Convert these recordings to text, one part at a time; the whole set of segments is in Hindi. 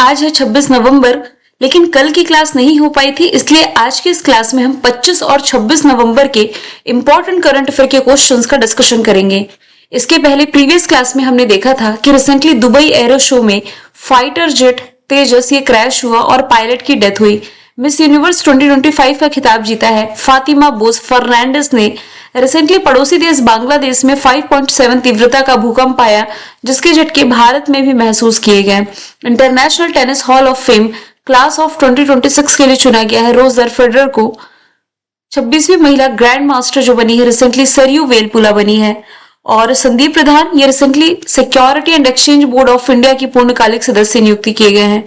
आज है 26 नवंबर, लेकिन कल की क्लास नहीं हो पाई थी, इसलिए आज की इस क्लास में हम 25 और 26 नवंबर के इंपॉर्टेंट करंट अफेयर के क्वेश्चंस का डिस्कशन करेंगे। इसके पहले प्रीवियस क्लास में हमने देखा था कि रिसेंटली दुबई एरो शो में फाइटर जेट तेजस ये क्रैश हुआ और पायलट की डेथ हुई। मिस यूनिवर्स 2025 का खिताब जीता है फातिमा बोस फर्नांडिस ने। रिसेंटली पड़ोसी देश बांग्लादेश में 5.7 तीव्रता का भूकंप आया, जिसके झटके भारत में भी महसूस किए गए। International tennis hall of fame class of 2026 के लिए चुना गया है रोजर फेडरर को। 26वीं महिला ग्रैंड मास्टर जो बनी है रिसेंटली सरयू वेलपुला बनी है। और संदीप प्रधान ये recently security and exchange board of India की पूर्णकालिक सदस्य नियुक्ति किए गए हैं।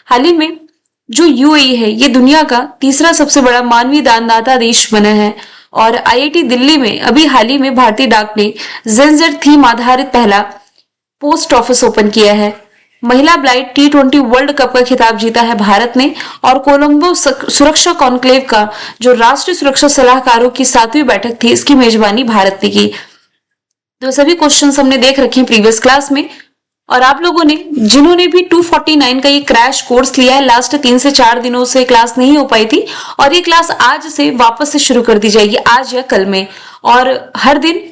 हाल ही में जो यूएई है ये दुनिया का तीसरा सबसे बड़ा मानवीय दानदाता देश बना है। और आईआईटी दिल्ली में अभी हाल ही में भारतीय डाक ने जेनजेड थीम आधारित पहला पोस्ट ऑफिस ओपन किया है। महिला ब्लाइंड T20 वर्ल्ड कप का खिताब जीता है भारत ने। और कोलंबो सुरक्षा कॉन्क्लेव का जो राष्ट्रीय सुरक्षा सलाहकारों की 7वीं बैठक थी, इसकी मेजबानी भारत ने की। तो सभी क्वेश्चंस हमने देख रखे हैं प्रीवियस क्लास में। और आप लोगों ने जिन्होंने भी 249 का ये क्रैश कोर्स लिया है, लास्ट 3 से 4 दिनों से क्लास नहीं हो पाई थी, और ये क्लास आज से वापस से शुरू कर दी जाएगी, आज या कल में। और हर दिन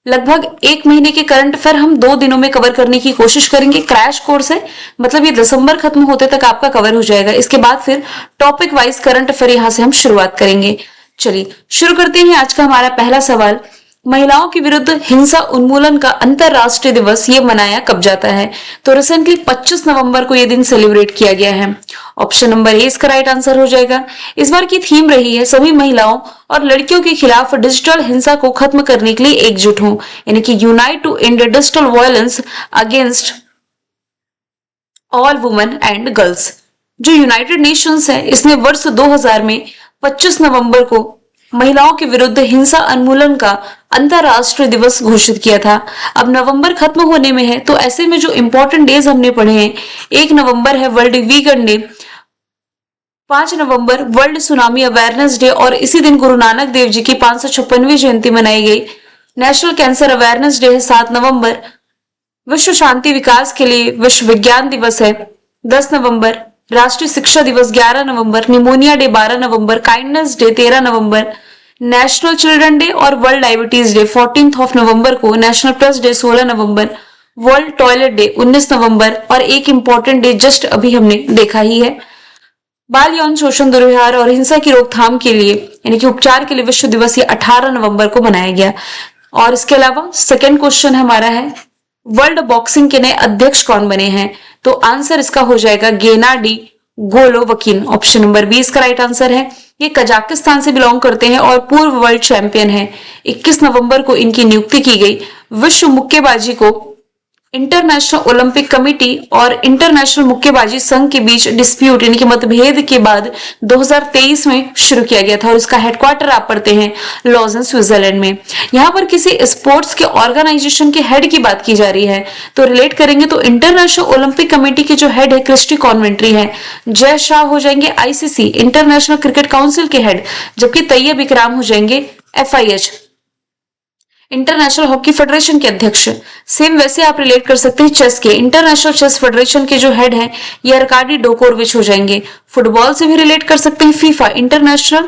लगभग 1 महीने के करंट अफेयर हम 2 दिनों में कवर करने की कोशिश करेंगे। क्रैश कोर्स है, मतलब ये दिसंबर खत्म होते तक आपका कवर हो जाएगा। इसके बाद फिर टॉपिक वाइज करंट अफेयर यहां से हम शुरुआत करेंगे। चलिए शुरू करते हैं। आज का हमारा पहला सवाल, महिलाओं के विरुद्ध हिंसा उन्मूलन का अंतरराष्ट्रीय दिवस ये मनाया कब जाता है? तो रिसेंटली 25 नवंबर को ये दिन सेलिब्रेट किया गया है। ऑप्शन नंबर ए इसका राइट आंसर हो जाएगा। इस बार की थीम रही है सभी महिलाओं और लड़कियों के खिलाफ डिजिटल हिंसा को खत्म करने के लिए एकजुट हों, यानी कि unite to end digital violence against all women and girls. जो यूनाइटेड नेशंस है इसने वर्ष 2000 में 25 नवंबर को महिलाओं के विरुद्ध हिंसा उन्मूलन का अंतरराष्ट्रीय दिवस घोषित किया था। अब नवंबर खत्म होने में है, तो ऐसे में जो इंपॉर्टेंट डेज हमने पढ़े हैं, 1 नवंबर है वर्ल्ड वीगन डे, 5 नवंबर वर्ल्ड सुनामी अवेयरनेस डे, और इसी दिन गुरु नानक देव जी की 556वीं जयंती मनाई गई। नेशनल कैंसर अवेयरनेस डे है 7 नवंबर। विश्व शांति विकास के लिए विश्व विज्ञान दिवस है 10 नवंबर। राष्ट्रीय शिक्षा दिवस 11 नवंबर, निमोनिया डे 12 नवंबर, काइंडनेस डे 13 नवंबर, नेशनल चिल्ड्रन डे और world diabetes day 14 of November को, नेशनल प्रेस डे 16 नवंबर, वर्ल्ड टॉयलेट डे 19 नवंबर, और एक इंपॉर्टेंट डे जस्ट अभी हमने देखा ही है, बाल यौन शोषण, दुर्व्यवहार और हिंसा की रोकथाम के लिए यानी कि उपचार के लिए विश्व दिवस ये 18 नवंबर को मनाया गया। और इसके अलावा सेकेंड क्वेश्चन हमारा है, वर्ल्ड बॉक्सिंग के नए अध्यक्ष कौन बने हैं? तो आंसर इसका हो जाएगा गेनाडी गोलोवकिन। ऑप्शन नंबर बी इसका राइट आंसर है। ये कजाकिस्तान से बिलोंग करते हैं और पूर्व वर्ल्ड चैंपियन हैं। 21 नवंबर को इनकी नियुक्ति की गई। विश्व मुक्केबाजी को इंटरनेशनल ओलंपिक कमेटी और इंटरनेशनल मुक्केबाजी संघ के बीच डिस्प्यूट यानी कि मतभेद के बाद 2023 में शुरू किया गया था, और इसका हेडक्वार्टर आप पढ़ते हैं लॉजन स्विट्जरलैंड में। यहाँ पर किसी स्पोर्ट्स के ऑर्गेनाइजेशन के हेड की बात की जा रही है, तो रिलेट करेंगे तो इंटरनेशनल ओलंपिक कमेटी के जो हेड है क्रिस्टी कॉन्वेंट्री है। जय शाह हो जाएंगे आईसीसी इंटरनेशनल क्रिकेट काउंसिल के हेड, जबकि तैयब इकराम हो जाएंगे FIH इंटरनेशनल हॉकी फेडरेशन के अध्यक्ष। सेम वैसे आप रिलेट कर सकते हैं चेस के इंटरनेशनल चेस फेडरेशन के जो हेड हैं ये अरकाडी डोकोरविच हो जाएंगे। फुटबॉल से भी रिलेट कर सकते हैं FIFA international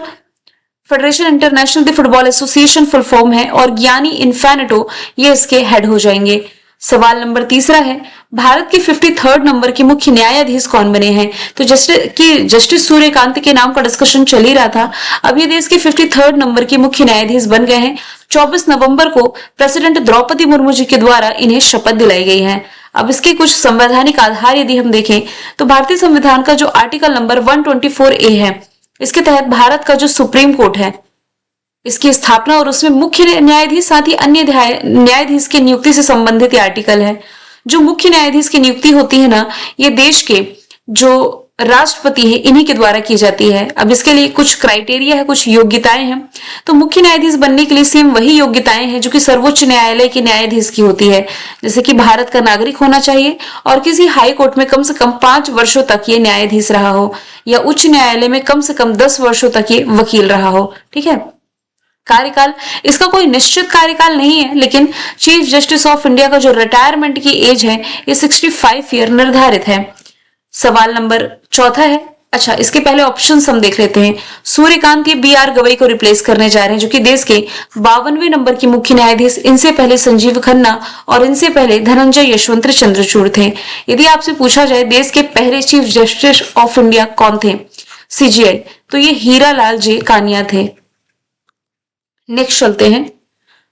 federation international the football association full form है, और ज्ञानी इन्फेनेटो ये इसके हेड हो जाएंगे। सवाल नंबर तीसरा है, भारत के 53rd नंबर के मुख्य न्यायाधीश कौन बने हैं? तो जस्टिस सूर्यकांत के नाम का डिस्कशन चल ही रहा था। अब ये देश के 53rd नंबर के मुख्य न्यायाधीश बन गए हैं। 24 नवंबर को प्रेसिडेंट द्रौपदी मुर्मू जी के द्वारा इन्हें शपथ दिलाई गई है। अब इसके कुछ संवैधानिक आधार यदि हम देखें तो भारतीय संविधान का जो आर्टिकल नंबर 124A है, इसके तहत भारत का जो सुप्रीम कोर्ट है इसकी स्थापना और उसमें मुख्य न्यायाधीश साथ ही अन्य न्यायाधीश की नियुक्ति से संबंधित आर्टिकल है। जो मुख्य न्यायाधीश की नियुक्ति होती है ना, ये देश के जो राष्ट्रपति है इन्हीं के द्वारा की जाती है। अब इसके लिए कुछ क्राइटेरिया है, कुछ योग्यताएं हैं। तो मुख्य न्यायाधीश बनने के लिए सेम वही योग्यताएं हैं जो कि सर्वोच्च न्यायालय के न्यायाधीश की होती है, जैसे कि भारत का नागरिक होना चाहिए और किसी हाई कोर्ट में कम से कम 5 वर्षों तक ये न्यायाधीश रहा हो, या उच्च न्यायालय में कम से कम 10 वर्षों तक ये वकील रहा हो। ठीक है। कार्यकाल, इसका कोई निश्चित कार्यकाल नहीं है, लेकिन चीफ जस्टिस ऑफ इंडिया का जो रिटायरमेंट की एज है ये 65 ईयर निर्धारित है। सवाल नंबर चौथा है, अच्छा इसके पहले ऑप्शंस हम देख लेते हैं। सूर्यकांत ये बी आर गवई को रिप्लेस करने जा रहे हैं, जो कि देश के 52वें नंबर के मुख्य न्यायाधीश। इनसे पहले संजीव खन्ना और इनसे पहले धनंजय यशवंत चंद्रचूड़ थे। यदि आपसे पूछा जाए देश के पहले चीफ जस्टिस ऑफ इंडिया कौन थे सीजीआई, तो ये हीरा लाल जे कानिया थे। नेक्स्ट चलते हैं,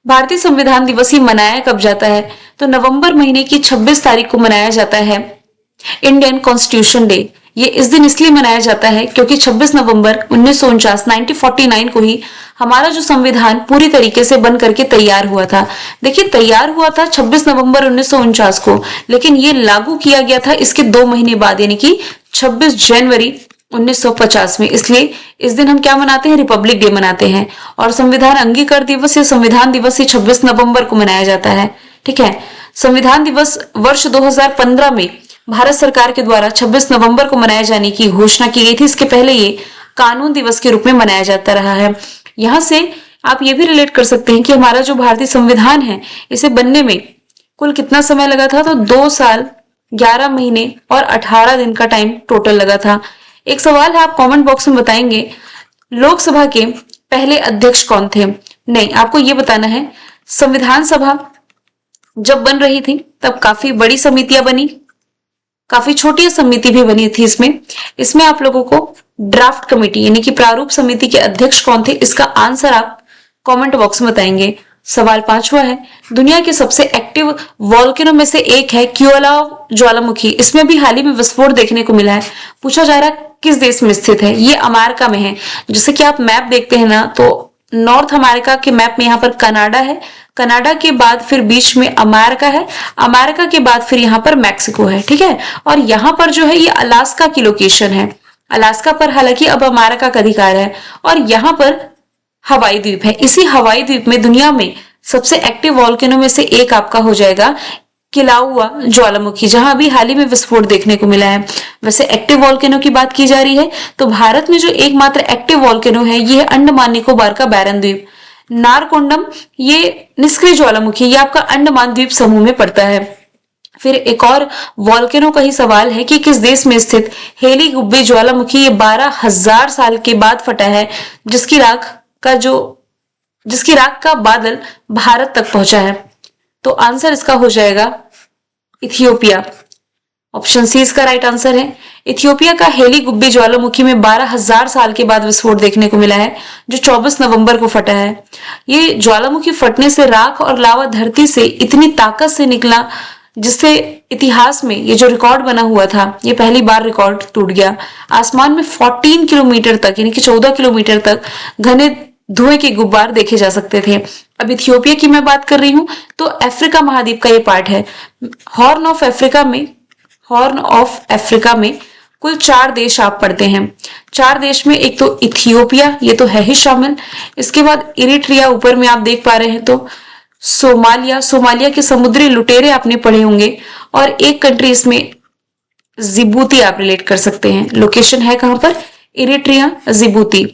भारतीय संविधान दिवस ये मनाया कब जाता है, तो नवंबर महीने की 26 तारीख को मनाया जाता है इंडियन कॉन्स्टिट्यूशन डे। ये इस दिन इसलिए मनाया जाता है क्योंकि 26 नवंबर 1949 को ही हमारा जो संविधान पूरी तरीके से बन करके तैयार हुआ था। देखिए तैयार हुआ था 26 नवंबर 1949 को, लेकिन ये लागू किया गया था इसके 2 महीने बाद, यानी कि 26 जनवरी 1950 में। इसलिए इस दिन हम क्या मनाते हैं, रिपब्लिक डे मनाते हैं। और संविधान अंगीकार दिवस या संविधान दिवस ये 26 नवंबर को मनाया जाता है। ठीक है, संविधान दिवस वर्ष 2015 में भारत सरकार के द्वारा 26 नवंबर को मनाए जाने की घोषणा की गई थी। इसके पहले ये कानून दिवस के रूप में मनाया जाता रहा है। यहां से आप ये भी रिलेट कर सकते हैं कि हमारा जो भारतीय संविधान है इसे बनने में कुल कितना समय लगा था, तो 2 साल 11 महीने और 18 दिन का टाइम टोटल लगा था। एक सवाल है, आप कमेंट बॉक्स में बताएंगे लोकसभा के पहले अध्यक्ष कौन थे। नहीं, आपको ये बताना है संविधान सभा जब बन रही थी तब काफी बड़ी समितियां बनी, काफी छोटी समिति भी बनी थी। इसमें आप लोगों को ड्राफ्ट कमेटी यानी कि प्रारूप समिति के अध्यक्ष कौन थे, इसका आंसर आप कमेंट बॉक्स में बताएंगे। सवाल 5वां है, दुनिया के सबसे एक्टिव वॉल्केनो में से एक है क्यूलाव ज्वालामुखी। इसमें भी हाल ही में विस्फोट देखने को मिला है। पूछा जा रहा है किस देश में स्थित है, ये अमेरिका में है। जैसे कि आप मैप देखते हैं ना, तो नॉर्थ अमेरिका के मैप में यहाँ पर कनाडा है, कनाडा के बाद फिर बीच में अमेरिका है, अमेरिका के बाद फिर यहाँ पर मैक्सिको है। ठीक है, और यहाँ पर जो है ये अलास्का की लोकेशन है। अलास्का पर हालांकि अब अमेरिका का अधिकार है। और यहाँ पर हवाई द्वीप है। इसी हवाई द्वीप में दुनिया में सबसे एक्टिव वॉल्केनो में से एक आपका हो जाएगा किलाउआ ज्वालामुखी, जहां अभी हाल ही में विस्फोट देखने को मिला है। वैसे एक्टिव वॉल्केनो की बात की जा रही है तो भारत में जो एकमात्र एक्टिव वॉल्केनो है ये है अंडमान निकोबार का बैरन द्वीप। नारकोंडम ये निष्क्रिय ज्वालामुखी, ये आपका अंडमान द्वीप समूह में पड़ता है। फिर एक और वॉल्केनो का ही सवाल है कि किस देश में स्थित हेली गुब्बे ज्वालामुखी ये 12,000 साल के बाद फटा है, जिसकी राख का बादल भारत तक पहुंचा है। तो आंसर इसका हो जाएगा इथियोपिया। ऑप्शन सी इसका राइट आंसर है। इथियोपिया का हेली गुब्बे ज्वालामुखी में 12,000 साल के बाद विस्फोट देखने को मिला है, जो 24 नवंबर को फटा है। ये ज्वालामुखी फटने से राख और लावा धरती से इतनी ताकत से निकला जिससे इतिहास में ये जो रिकॉर्ड बना हुआ था ये पहली बार रिकॉर्ड टूट गया। आसमान में 14 किलोमीटर तक यानी कि 14 किलोमीटर तक घने धुएं के गुब्बार देखे जा सकते थे। अब इथियोपिया की मैं बात कर रही हूं तो अफ्रीका महाद्वीप का ये पार्ट है। हॉर्न ऑफ अफ्रीका में कुल 4 देश आप पढ़ते हैं। 4 देश में एक तो इथियोपिया, ये तो है ही शामिल। इसके बाद इरिट्रिया ऊपर में आप देख पा रहे हैं, तो सोमालिया के समुद्री लुटेरे आपने पढ़े होंगे। और एक कंट्री इसमें जिबूती आप रिलेट कर सकते हैं। लोकेशन है कहां पर, इरिट्रिया, जिबूती।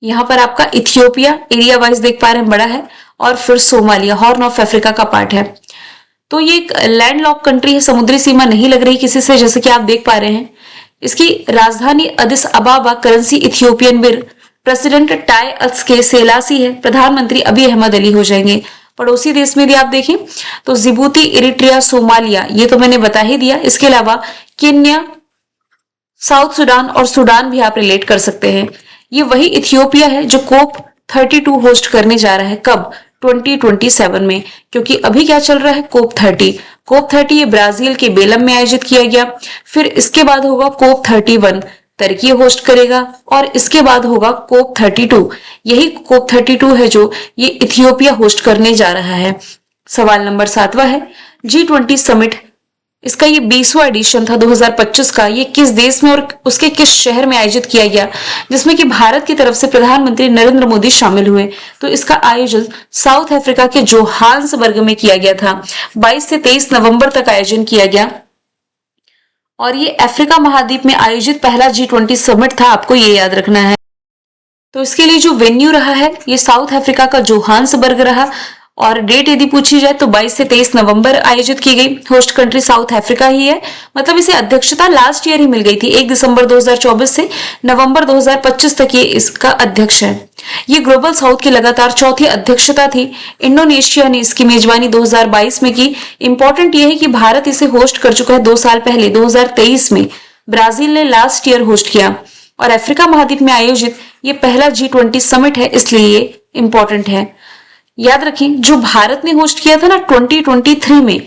यहां पर आपका इथियोपिया एरिया वाइज देख पा रहे हैं बड़ा है, और फिर सोमालिया हॉर्न ऑफ अफ्रीका का पार्ट है। तो ये एक लैंडलॉक कंट्री है, समुद्री सीमा नहीं लग रही किसी से, जैसे कि आप देख पा रहे हैं। इसकी राजधानी अदिस अबाबा, करेंसी इथियोपियन बिर, प्रेसिडेंट टाई अत्सके सेलासी है, प्रधानमंत्री अभी अहमद अली हो जाएंगे। पड़ोसी देश में यदि आप देखें तो जिबूती, इरिट्रिया, सोमालिया ये तो मैंने बता ही दिया। इसके अलावा केन्या, साउथ सुडान और सुडान भी आप रिलेट कर सकते हैं। ये वही इथियोपिया है जो कोप 32 होस्ट करने जा रहा है। कब, 2027 में, क्योंकि अभी क्या चल रहा है, कोप 30 ये ब्राजील के बेलम में आयोजित किया गया। फिर इसके बाद होगा कोप 31 तुर्की होस्ट करेगा, और इसके बाद होगा कोप 32। यही कोप 32 है जो ये इथियोपिया होस्ट करने जा रहा है। सवाल नंबर 7वां है, G20 समिट, इसका ये 20वां एडिशन था 2025 का। ये किस देश में और उसके किस शहर में आयोजित किया गया, जिसमें कि भारत की तरफ से प्रधानमंत्री नरेंद्र मोदी शामिल हुए। तो इसका आयोजन साउथ अफ्रीका के जोहान्सबर्ग में किया गया था। 22 से 23 नवंबर तक आयोजन किया गया, और ये अफ्रीका महाद्वीप में आयोजित पहला G20 समिट था, आपको ये याद रखना है। तो इसके लिए जो वेन्यू रहा है ये साउथ अफ्रीका का जोहान्सबर्ग रहा, और डेट यदि पूछी जाए तो 22 से 23 नवंबर आयोजित की गई। होस्ट कंट्री साउथ अफ्रीका ही है, मतलब इसे अध्यक्षता लास्ट ईयर ही मिल गई थी। 1 दिसंबर 2024 से नवंबर 2025 तक ये इसका अध्यक्ष है। ये ग्लोबल साउथ की लगातार चौथी अध्यक्षता थी। इंडोनेशिया ने इसकी मेजबानी 2022 में की। इंपॉर्टेंट ये है कि भारत इसे होस्ट कर चुका है 2 साल पहले 2023 में। ब्राजील ने लास्ट ईयर होस्ट किया और अफ्रीका महाद्वीप में आयोजित ये पहला G20 समिट है, इसलिए ये इंपॉर्टेंट है। याद रखें, जो भारत ने होस्ट किया था ना 2023 में,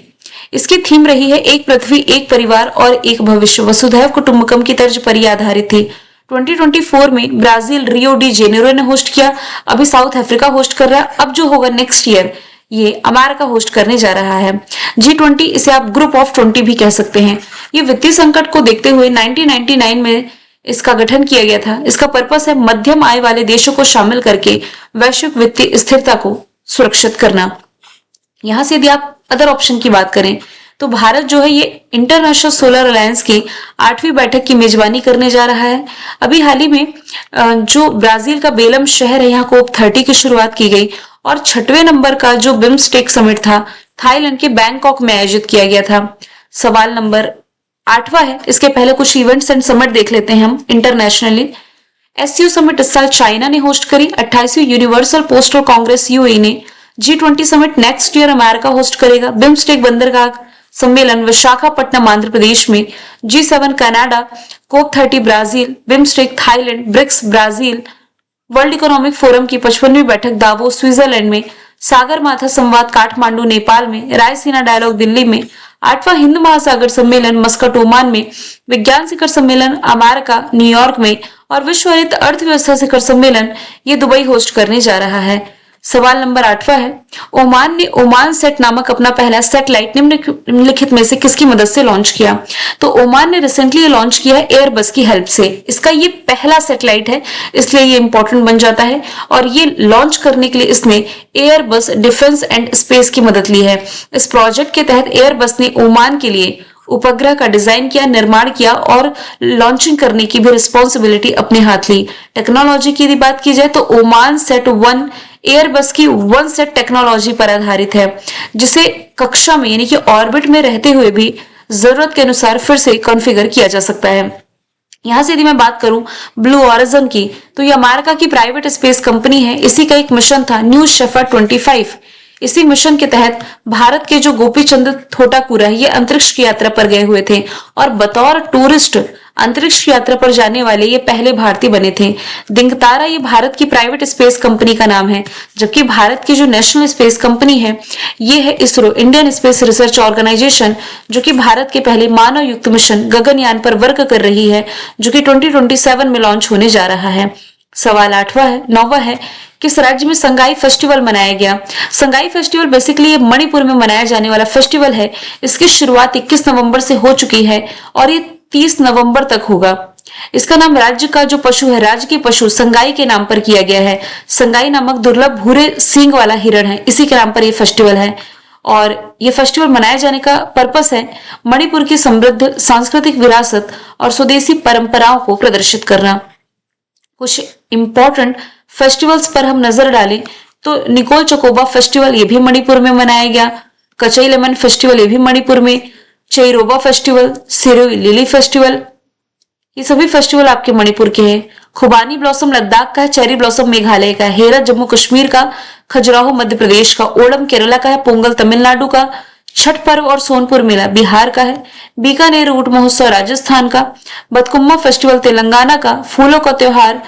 इसकी थीम रही है एक पृथ्वी, एक परिवार और एक भविष्य, वसुधैव कुटुंबकम की तर्ज पर यह आधारित थी। 2024 में ब्राजील रियो डी जेनेरो ने होस्ट किया, अभी साउथ अफ्रीका होस्ट कर रहा है। अब जो होगा नेक्स्ट ईयर ये अमेरिका होस्ट करने जा रहा है। G20 इसे आप ग्रुप ऑफ 20 भी कह सकते हैं। ये वित्तीय संकट को देखते हुए 1999 में इसका गठन किया गया था। इसका पर्पस है मध्यम आय वाले देशों को शामिल करके वैश्विक वित्तीय स्थिरता को सुरक्षित करना। यहां से यदि आप अदर ऑप्शन की बात करें तो भारत जो है ये इंटरनेशनल सोलर अलायंस की 8वीं बैठक की मेजबानी करने जा रहा है। अभी हाल ही में जो ब्राजील का बेलम शहर है, यहाँ COP 30 की शुरुआत की गई और 6वें नंबर का जो बिम्स्टेक समिट था थाईलैंड के बैंकॉक में आयोजित किया गया था। सवाल नंबर 8वां है, इसके पहले कुछ इवेंट्स एंड समिट देख लेते हैं हम इंटरनेशनली। SCO समिट इस साल चाइना ने होस्ट करी। 28वीं यूनिवर्सल पोस्टल कांग्रेस UAE ने। G20 summit next year America host करेगा। बिम्स्टेक बंदरगाह सम्मेलन विशाखापट्टनम आंध्र प्रदेश में। G7 Canada, COP 30 Brazil, BIMSTEC Thailand, BRICS Brazil, World Economic Forum की 55वीं बैठक दावोस स्विट्जरलैंड में, सागर माथा संवाद काठमांडू नेपाल में, रायसीना डायलॉग दिल्ली में, 8वां हिंद महासागर सम्मेलन मस्कट ओमान में, विज्ञान शिखर सम्मेलन अमेरिका न्यूयॉर्क में और विश्व हरित अर्थव्यवस्था शिखर सम्मेलन ये दुबई होस्ट करने जा रहा है। सवाल नंबर 8वां है, ओमान ने ओमान सेट नामक अपना पहला सैटेलाइट निम्नलिखित में से किसकी मदद से लॉन्च किया? तो ओमान ने रिसेंटली लॉन्च किया है एयरबस की हेल्प से। इसका ये पहला सैटेलाइट है, इसलिए ये इंपॉर्टेंट बन जाता है और ये लॉन्च करने के लिए इसने एयरबस डिफेंस एंड स्पेस की मदद ली है। इस प्रोजेक्ट के तहत एयरबस ने ओमान के लिए उपग्रह का डिजाइन किया, निर्माण किया और लॉन्चिंग करने की भी रिस्पॉन्सिबिलिटी अपने हाथ ली। टेक्नोलॉजी की यदि बात की जाए तो ओमान सेट 1 एयरबस की वन सेट टेक्नोलॉजी पर आधारित है, जिसे कक्षा में यानी कि ऑर्बिट में रहते हुए भी जरूरत के अनुसार फिर से कॉन्फ़िगर किया जा सकता है। यहां से यदि मैं बात करूं ब्लू ऑरिजन की, तो ये अमेरिका की प्राइवेट स्पेस कंपनी है। इसी का एक मिशन था न्यू शेफर्ड 25। इसी मिशन के तहत भारत के जो गोपी चंद थोटाकुरा ये अंतरिक्ष की यात्रा पर गए हुए थे और बतौर टूरिस्ट अंतरिक्ष की यात्रा पर जाने वाले ये पहले भारतीय बने थे। दिंगतारा ये भारत की प्राइवेट स्पेस कंपनी का नाम है, जबकि भारत की जो नेशनल स्पेस कंपनी है ये है ISRO, Indian space research organisation, जो कि भारत के पहले मानव युक्त मिशन गगनयान पर वर्क कर रही है, जो कि 2027 में लॉन्च होने जा रहा है। सवाल 9वां है, किस राज्य में संगाई फेस्टिवल मनाया गया? संगाई फेस्टिवल बेसिकली ये मणिपुर में मनाया जाने वाला फेस्टिवल है। इसकी शुरुआत 21 नवंबर से हो चुकी है और ये 30 नवंबर तक होगा। इसका नाम राज्य का जो पशु है, राज्य के पशु संगाई के नाम पर किया गया है। संगाई नामक दुर्लभ भूरे सींग वाला हिरण है, इसी के नाम पर यह फेस्टिवल है और ये फेस्टिवल मनाए जाने का पर्पस है मणिपुर की समृद्ध सांस्कृतिक विरासत और स्वदेशी परंपराओं को प्रदर्शित करना। कुछ इंपॉर्टेंट फेस्टिवल्स पर हम नजर डालें तो निकोल चकोबा फेस्टिवल ये भी मणिपुर में मनाया गया। कचई लेमन फेस्टिवल ये भी मणिपुर में। Cheiraoba festival, Sirohi lily festival, ये सभी फेस्टिवल आपके मणिपुर के हैं। खुबानी ब्लॉसम लद्दाख का है, चेरी ब्लॉसम मेघालय का है, हेरत जम्मू कश्मीर का, खजुराहो मध्य प्रदेश का, ओणम केरला का है, पोंगल तमिलनाडु का, छठ पर्व और सोनपुर मेला बिहार का है, बीकानेर ऊंट महोत्सव राजस्थान का, बतकुम्मा फेस्टिवल तेलंगाना का, फूलों का त्योहार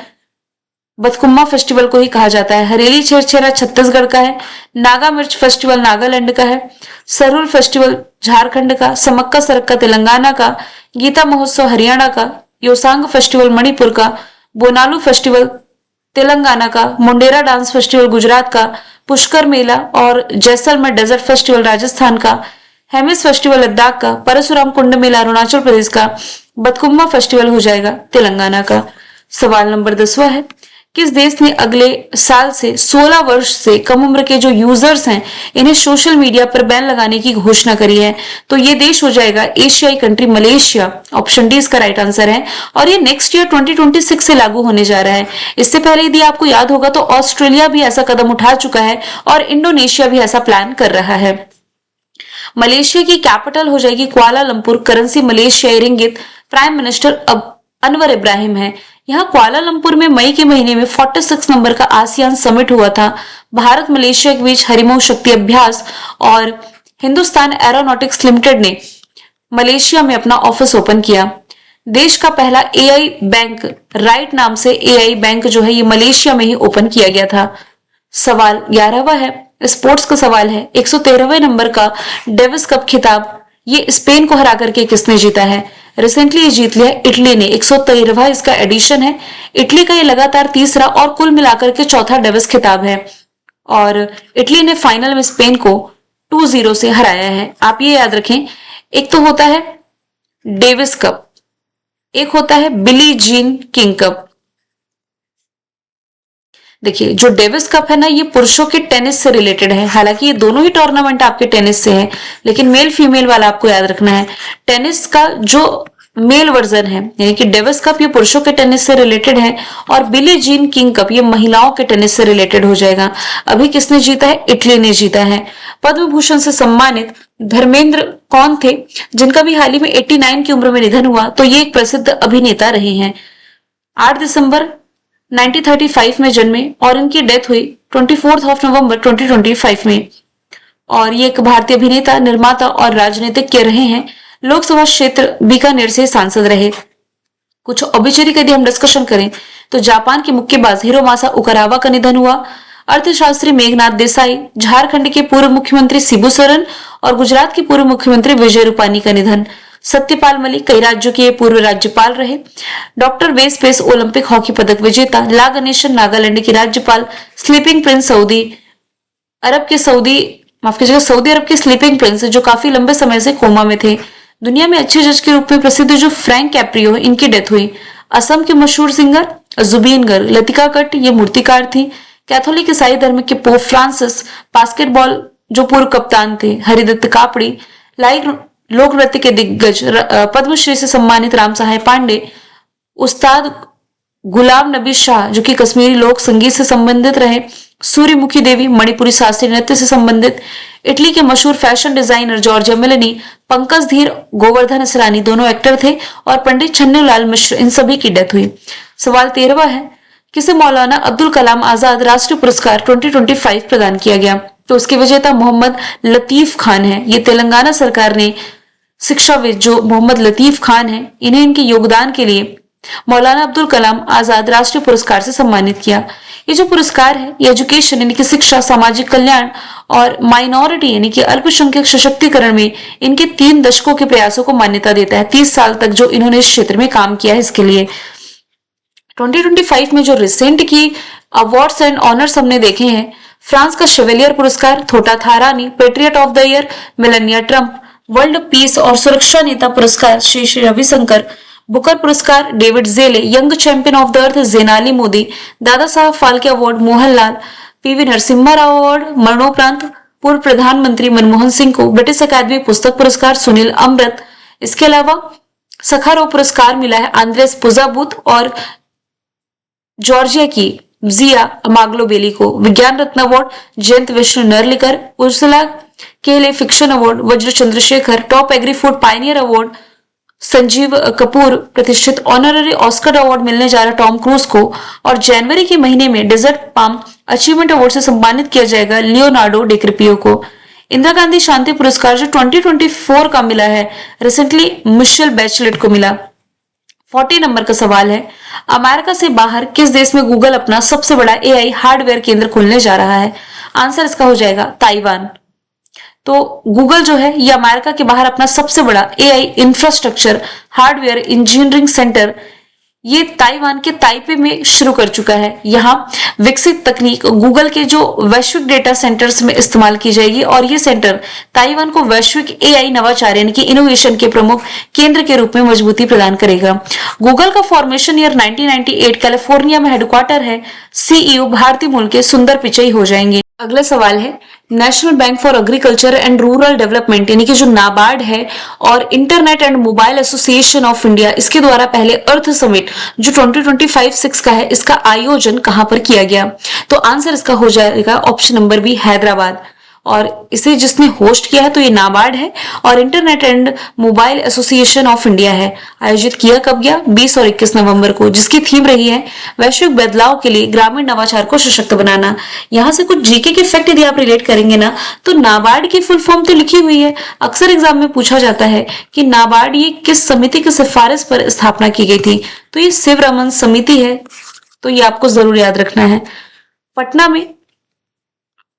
बतकुम्मा फेस्टिवल को ही कहा जाता है, हरेली छेरछेरा छत्तीसगढ़ का है, नागा मिर्च फेस्टिवल नागालैंड का है, सरुल फेस्टिवल झारखंड का, समक्का सरक्का तेलंगाना का, गीता महोत्सव हरियाणा का, योसांग फेस्टिवल मणिपुर का, बोनालू फेस्टिवल तेलंगाना का, मुंडेरा डांस फेस्टिवल गुजरात का, पुष्कर मेला और जैसलमेर डेजर्ट फेस्टिवल राजस्थान का, हेमिस फेस्टिवल लद्दाख का, परशुराम कुंड मेला अरुणाचल प्रदेश का, बतकुम्मा फेस्टिवल हो जाएगा तेलंगाना का। सवाल नंबर 10वां है, किस देश ने अगले साल से 16 वर्ष से कम उम्र के जो यूजर्स हैं इन्हें सोशल मीडिया पर बैन लगाने की घोषणा करी है? तो ये देश हो जाएगा एशियाई कंट्री मलेशिया। ऑप्शन डी इसका राइट आंसर है और ये नेक्स्ट ईयर 2026 से लागू होने जा रहा है। इससे पहले यदि आपको याद होगा तो ऑस्ट्रेलिया भी ऐसा कदम उठा चुका है और इंडोनेशिया भी ऐसा प्लान कर रहा है। मलेशिया की कैपिटल हो जाएगी कुआलालंपुर, करेंसी मलेशियाई रिंगित, प्राइम मिनिस्टर अब अनवर इब्राहिम है। यहाँ कुआलालंपुर में मई के महीने में 46 नंबर का आसियान समिट हुआ था। भारत मलेशिया के बीच हरिमोह शक्ति अभ्यास और हिंदुस्तान एरोनॉटिक्स लिमिटेड ने मलेशिया में अपना ऑफिस ओपन किया। देश का पहला एआई बैंक राइट नाम से एआई बैंक जो है ये मलेशिया में ही ओपन किया गया था। सवाल 11वां है, स्पोर्ट्स का सवाल है। 113वें नंबर का डेविस कप खिताब ये स्पेन को हरा करके किसने जीता है? रिसेंटली ये जीत लिया इटली ने। 113वां इसका एडिशन है। इटली का ये लगातार तीसरा और कुल मिलाकर के चौथा डेविस खिताब है और इटली ने फाइनल में स्पेन को 2-0 से हराया है। आप ये याद रखें, एक तो होता है डेविस कप, एक होता है बिली जीन किंग कप। देखिए जो डेविस कप है ना ये पुरुषों के टेनिस से रिलेटेड है। हालांकि ये दोनों ही टूर्नामेंट आपके टेनिस से है, लेकिन मेल फीमेल वाला आपको याद रखना है। टेनिस का जो मेल वर्जन है यानी कि डेविस कप ये पुरुषों के टेनिस से रिलेटेड है और बिली जीन किंग कप ये महिलाओं के टेनिस से रिलेटेड हो जाएगा। अभी किसने जीता है? इटली ने जीता है। पद्म भूषण से सम्मानित धर्मेंद्र कौन थे जिनका भी हाल ही में 89 की उम्र में निधन हुआ? तो ये एक प्रसिद्ध अभिनेता रहे हैं। 8 दिसंबर 1935 में जन्मे और इनकी डेथ हुई 24 नवंबर 2025 में। और ये एक भारतीय अभिनेता, निर्माता और राजनीतिक के रहे हैं। लोकसभा क्षेत्र बीकानेर से सांसद रहे। कुछ ऑबिचरी का यदि हम डिस्कशन करें तो जापान के मुक्केबाज हिरोमासा ओकारावा का निधन हुआ। अर्थशास्त्री मेघनाथ देसाई, झारखंड के पूर्व मुख्यमंत्री शिबू सोरेन और गुजरात के पूर्व मुख्यमंत्री विजय रूपानी का निधन। सत्यपाल मलिक कई राज्यों के पूर्व राज्यपाल रहे। डॉक्टर वेस पेस ओलंपिक हॉकी पदक विजेता। ला गणेशन नागालैंड के राज्यपाल। स्लीपिंग प्रिंस सऊदी अरब के स्लीपिंग प्रिंस जो काफी लंबे समय से कोमा में थे। दुनिया में अच्छे जज के रूप में प्रसिद्ध जो फ्रैंक कैप्रियो इनकी डेथ हुई। असम के मशहूर सिंगर जुबीन गर्ग। लतिका कट ये मूर्तिकार थी। कैथोलिक ईसाई धर्म के पोप फ्रांसिस। बास्केटबॉल जो पूर्व कप्तान थे हरिदत्त कापड़ी। लोक नृत्य के दिग्गज पद्मश्री से सम्मानित राम सहाय पांडे। उस्ताद गुलाम नबी शाह जो कि कश्मीरी लोक संगीत से संबंधित रहे। सूर्यमुखी देवी मणिपुरी शास्त्रीय नृत्य से संबंधित। इटली के मशहूर fashion designer Georgia Meloni. Pankaj धीर, गोवर्धन असरानी दोनों एक्टर थे और पंडित छन्नूलाल मिश्र इन सभी की डेथ हुई। सवाल 13वां है, किसे मौलाना अब्दुल कलाम आजाद राष्ट्रीय पुरस्कार 2025 प्रदान किया गया? तो उसके विजेता मोहम्मद लतीफ खान है। ये तेलंगाना सरकार ने शिक्षाविद जो मोहम्मद लतीफ खान है इन्हें इनके योगदान के लिए मौलाना अब्दुल कलाम आजाद राष्ट्रीय पुरस्कार से सम्मानित किया। ये जो पुरस्कार है ये एजुकेशन यानी कि शिक्षा, सामाजिक कल्याण और माइनॉरिटी यानी कि अल्पसंख्यक सशक्तिकरण में इनके 3 दशकों के प्रयासों को मान्यता देता है। 30 साल तक जो इन्होंने इस क्षेत्र में काम किया है इसके लिए। 2025 में जो रिसेंट की अवार्ड्स एंड ऑनर्स हमने देखे हैं, फ्रांस का शेवेलियर पुरस्कार Thota Tharani, patriot of the year Melania Trump, world peace और सुरक्षा नेता पुरस्कार श्री रविशंकर, बुकर पुरस्कार David Szalay, young champion of the earth Jinali Modi, Dada Saheb Phalke award Mohanlal, PV Narasimha Rao award मरणोपरांत पूर्व प्रधानमंत्री मनमोहन सिंह को, ब्रिटिश अकादमी पुस्तक पुरस्कार सुनील अमृत। इसके अलावा सखारोव पुरस्कार मिला है आंद्रेस पुजाबूत और जॉर्जिया की जिया माग्लोबेली को। विज्ञान रत्न अवार्ड जयंत विष्णु नरलिकर, उर्सुला के लिए फिक्शन अवार्ड वज्र Chandrashekhar, top agri food Pioneer award Sanjeev Kapoor, प्रतिष्ठित ऑनररी ऑस्कर अवार्ड मिलने जा रहा टॉम क्रूज को और जनवरी के महीने में डेजर्ट पाम अचीवमेंट अवार्ड से सम्मानित किया जाएगा लियोनार्डो डिक्रिपियो को। इंदिरा गांधी शांति पुरस्कार जो 2024 का मिला है रिसेंटली मिशेल बैचलेट को मिला। 40 नंबर का सवाल है, अमेरिका से बाहर किस देश में गूगल अपना सबसे बड़ा एआई हार्डवेयर केंद्र खोलने जा रहा है? आंसर इसका हो जाएगा ताइवान। तो गूगल जो है ये अमेरिका के बाहर अपना सबसे बड़ा AI infrastructure hardware engineering centre ये ताइवान के ताइपे में शुरू कर चुका है। यहाँ विकसित तकनीक गूगल के जो वैश्विक डेटा सेंटर्स में इस्तेमाल की जाएगी और ये सेंटर ताइवान को वैश्विक एआई नवाचार यानी कि इनोवेशन के प्रमुख केंद्र के रूप में मजबूती प्रदान करेगा। गूगल का फॉर्मेशन ईयर 1998 कैलिफोर्निया में हेडक्वार्टर है। सीईओ भारतीय मूल के सुंदर पिचई हो जाएंगे। अगला सवाल है national bank for agriculture and rural development यानी कि जो नाबार्ड है और internet and mobile association of India इसके द्वारा पहले अर्थ समिट जो 2025-6 का है इसका आयोजन कहां पर किया गया? तो आंसर इसका हो जाएगा ऑप्शन नंबर बी हैदराबाद। और इसे जिसने होस्ट किया है तो ये नाबार्ड है और internet and mobile association of India है। आयोजित किया कब गया? 20 और 21 नवंबर को, जिसकी थीम रही है वैश्विक बदलाव के लिए ग्रामीण नवाचार को सशक्त बनाना। यहाँ से कुछ जीके के फैक्ट यदि आप रिलेट करेंगे ना तो नाबार्ड की फुल फॉर्म तो लिखी हुई है। अक्सर एग्जाम में पूछा जाता है कि नाबार्ड ये किस समिति की सिफारिश पर स्थापना की गई थी? तो ये शिवरमन समिति है, तो ये आपको जरूर याद रखना है। पटना में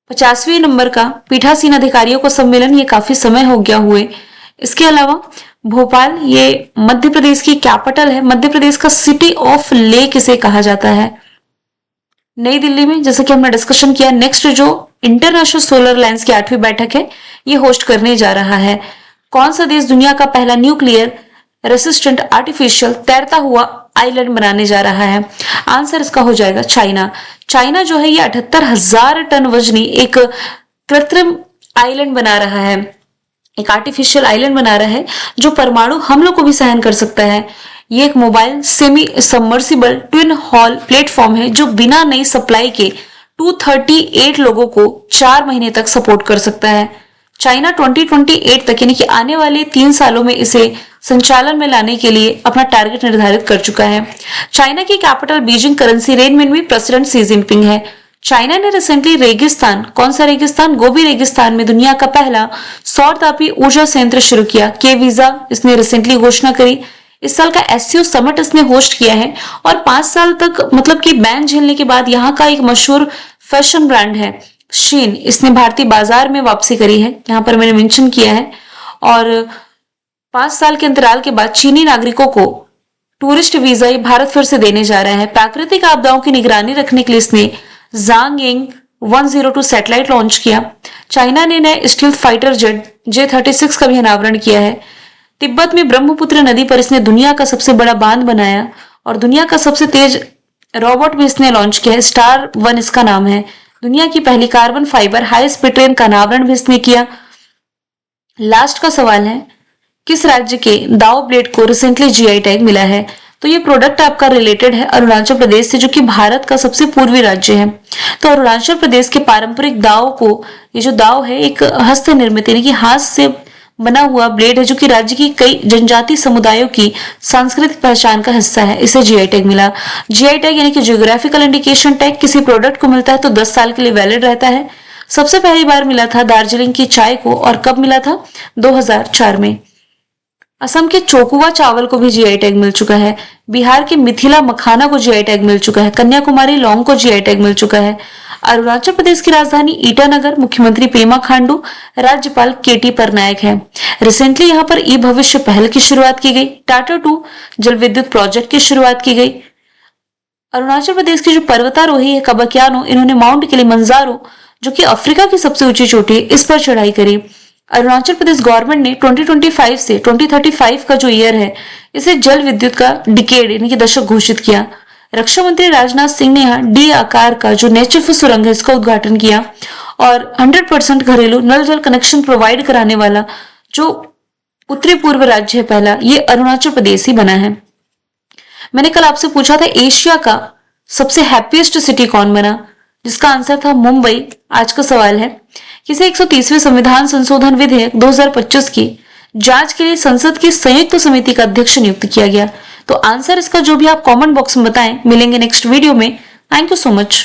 50वें नंबर का पीठासीन अधिकारियों का सम्मेलन, ये काफी समय हो गया हुए। इसके अलावा भोपाल ये मध्य प्रदेश की कैपिटल है। मध्य प्रदेश का सिटी ऑफ लेक इसे कहा जाता है। नई दिल्ली में जैसे कि हमने डिस्कशन किया, नेक्स्ट जो इंटरनेशनल सोलर लाइंस की 8वीं बैठक है ये होस्ट करने जा रहा है। कौन सा देश दुनिया का पहला न्यूक्लियर रेसिस्टेंट आर्टिफिशियल तैरता हुआ आइलैंड बनाने जा रहा है? आंसर इसका हो जाएगा चाइना। चाइना जो है ये 78,000 टन वजनी एक कृत्रिम आइलैंड बना रहा है, एक आर्टिफिशियल आइलैंड बना रहा है जो परमाणु हमलों को भी सहन कर सकता है। ये एक mobile semi submersible twin hall platform है जो बिना नई सप्लाई के 238 लोगों को 4 महीने तक सपोर्ट कर सकता है। चाइना 2028 तक यानी कि आने वाले 3 सालों में इसे संचालन में लाने के लिए अपना टारगेट निर्धारित कर चुका है। चाइना की कैपिटल बीजिंग करेंसी रेनमिन में प्रेसिडेंट शी जिनपिंग है। चाइना ने रिसेंटली रेगिस्तान, कौन सा रेगिस्तान? गोबी रेगिस्तान में दुनिया का पहला सौर तापीय ऊर्जा संयंत्र शुरू किया। के वीजा इसने रिसेंटली घोषणा करी। इस साल का एससीओ समिट इसने होस्ट किया है और 5 साल तक मतलब कि बैन झेलने के बाद यहाँ का एक मशहूर फैशन ब्रांड है शीन, इसने भारतीय बाजार में वापसी करी है, यहाँ पर मैंने मेंशन किया है। और 5 साल के अंतराल के बाद चीनी नागरिकों को टूरिस्ट वीजा ये भारत फिर से देने जा रहा है। प्राकृतिक आपदाओं की निगरानी रखने के लिए इसने जांगिंग 102 सैटेलाइट लॉन्च किया। चाइना ने नए स्टील्थ फाइटर जेट J-36 का भी अनावरण किया है। तिब्बत में ब्रह्मपुत्र नदी पर इसने दुनिया का सबसे बड़ा बांध बनाया और दुनिया का सबसे तेज रोबोट भी इसने लॉन्च किया है, स्टार 1 इसका नाम है। दुनिया की पहली carbon fibre high speed train का अनावरण भी इसने किया। लास्ट का सवाल है किस राज्य के दाव ब्लेड को रिसेंटली जीआई टैग मिला है? तो ये प्रोडक्ट आपका रिलेटेड है अरुणाचल प्रदेश से, जो कि भारत का सबसे पूर्वी राज्य है। तो अरुणाचल प्रदेश के पारंपरिक दाव को, ये जो दाव है एक हस्त निर्मित यानी कि हाथ से बना हुआ ब्लेड है जो कि राज्य की कई जनजाति समुदायों की सांस्कृतिक पहचान का हिस्सा है। इसे जीआई टैग मिला। जीआई टैग यानी कि जियोग्राफिकल इंडिकेशन टैग किसी प्रोडक्ट को मिलता है तो 10 साल के लिए वैलिड रहता है। सबसे पहली बार मिला था दार्जिलिंग की चाय को, और कब मिला था? 2004 में। असम के चोकुआ चावल को भी जीआई टैग मिल चुका है। बिहार के मिथिला मखाना को जीआई टैग मिल चुका है। कन्याकुमारी लौंग को जीआई टैग मिल चुका है। अरुणाचल प्रदेश की राजधानी ईटानगर, मुख्यमंत्री पेमा खांडू, राज्यपाल केटी पटनायक है। रिसेंटली यहाँ पर ई भविष्य पहल की शुरुआत की गई। टाटा 2 जल विद्युत प्रोजेक्ट की शुरुआत की गई। अरुणाचल प्रदेश की जो पर्वतारोही है कबक्यानो, इन्होंने माउंट किलिमंजारो जो कि अफ्रीका की सबसे ऊंची चोटी है, इस पर चढ़ाई करी। अरुणाचल प्रदेश गवर्नमेंट ने 2025 से 2035 का जो ईयर है इसे जल विद्युत का डिकेड यानी कि दशक घोषित किया। रक्षा मंत्री राजनाथ सिंह ने यहाँ डी आकार का जो नेचुफू सुरंग है इसका उद्घाटन किया और 100% घरेलू नल जल कनेक्शन प्रोवाइड कराने वाला जो उत्तरी पूर्व राज्य है पहला, ये अरुणाचल प्रदेश ही बना है। मैंने कल आपसे पूछा था एशिया का सबसे हैप्पीएस्ट सिटी कौन बना, जिसका आंसर था मुंबई। आज का सवाल है किसे 130वें संविधान संशोधन विधेयक 2025 की जांच के लिए संसद की संयुक्त समिति का अध्यक्ष नियुक्त किया गया? तो आंसर इसका जो भी आप कमेंट बॉक्स में बताएं। मिलेंगे नेक्स्ट वीडियो में। Thank you so much.